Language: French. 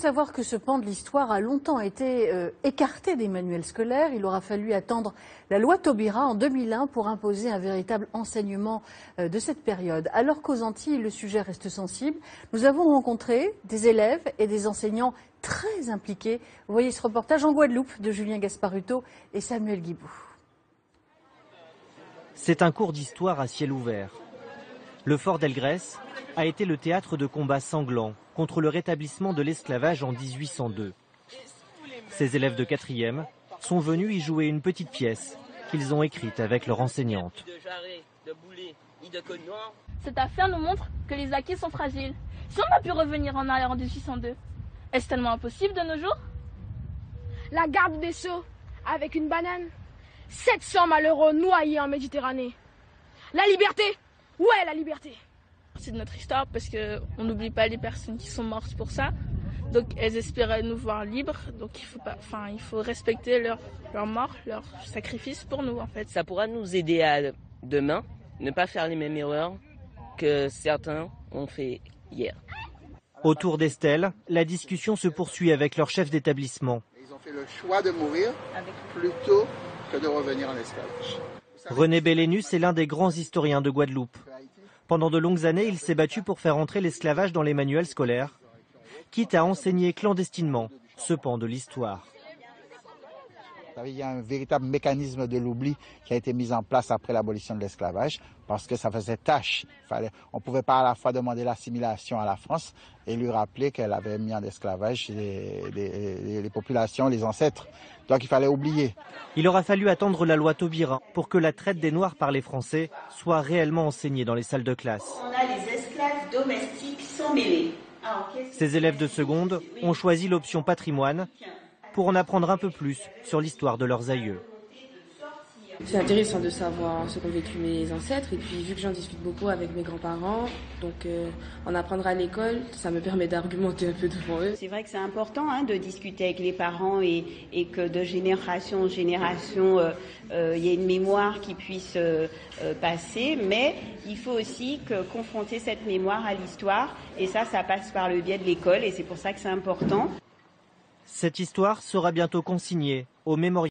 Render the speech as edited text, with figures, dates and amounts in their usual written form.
Savoir que ce pan de l'histoire a longtemps été écarté des manuels scolaires. Il aura fallu attendre la loi Taubira en 2001 pour imposer un véritable enseignement de cette période. Alors qu'aux Antilles, le sujet reste sensible, nous avons rencontré des élèves et des enseignants très impliqués. Vous voyez ce reportage en Guadeloupe de Julien Gasparuto et Samuel Guibou. C'est un cours d'histoire à ciel ouvert. Le fort d'Elgrès a été le théâtre de combats sanglants contre le rétablissement de l'esclavage en 1802. Ces élèves de 4e sont venus y jouer une petite pièce qu'ils ont écrite avec leur enseignante. Cette affaire nous montre que les acquis sont fragiles. Si on a pu revenir en arrière en 1802, est-ce tellement impossible de nos jours? La garde des Sceaux, avec une banane. 700 malheureux noyés en Méditerranée. La liberté! Où est la liberté? C'est de notre histoire parce qu'on n'oublie pas les personnes qui sont mortes pour ça. Donc elles espéraient nous voir libres. Donc il faut respecter leur mort, leur sacrifice pour nous en fait. Ça pourra nous aider à demain ne pas faire les mêmes erreurs que certains ont fait hier. Autour d'Estelle, la discussion se poursuit avec leur chef d'établissement. Ils ont fait le choix de mourir plutôt que de revenir en esclavage. René Bellénus est l'un des grands historiens de Guadeloupe. Pendant de longues années, il s'est battu pour faire entrer l'esclavage dans les manuels scolaires, quitte à enseigner clandestinement ce pan de l'histoire. Il y a un véritable mécanisme de l'oubli qui a été mis en place après l'abolition de l'esclavage, parce que ça faisait tâche. On ne pouvait pas à la fois demander l'assimilation à la France et lui rappeler qu'elle avait mis en esclavage les populations, les ancêtres. Donc il fallait oublier. Il aura fallu attendre la loi Taubira pour que la traite des Noirs par les Français soit réellement enseignée dans les salles de classe. On a les esclaves domestiques sans mêlée. Ces élèves de seconde ont choisi l'option patrimoine pour en apprendre un peu plus sur l'histoire de leurs aïeux. C'est intéressant de savoir ce qu'ont vécu mes ancêtres et puis vu que j'en discute beaucoup avec mes grands-parents, donc en apprendre à l'école, ça me permet d'argumenter un peu devant eux. C'est vrai que c'est important de discuter avec les parents et que de génération en génération, il y ait une mémoire qui puisse passer, mais il faut aussi confronter cette mémoire à l'histoire et ça passe par le biais de l'école et c'est pour ça que c'est important. Cette histoire sera bientôt consignée au mémorial.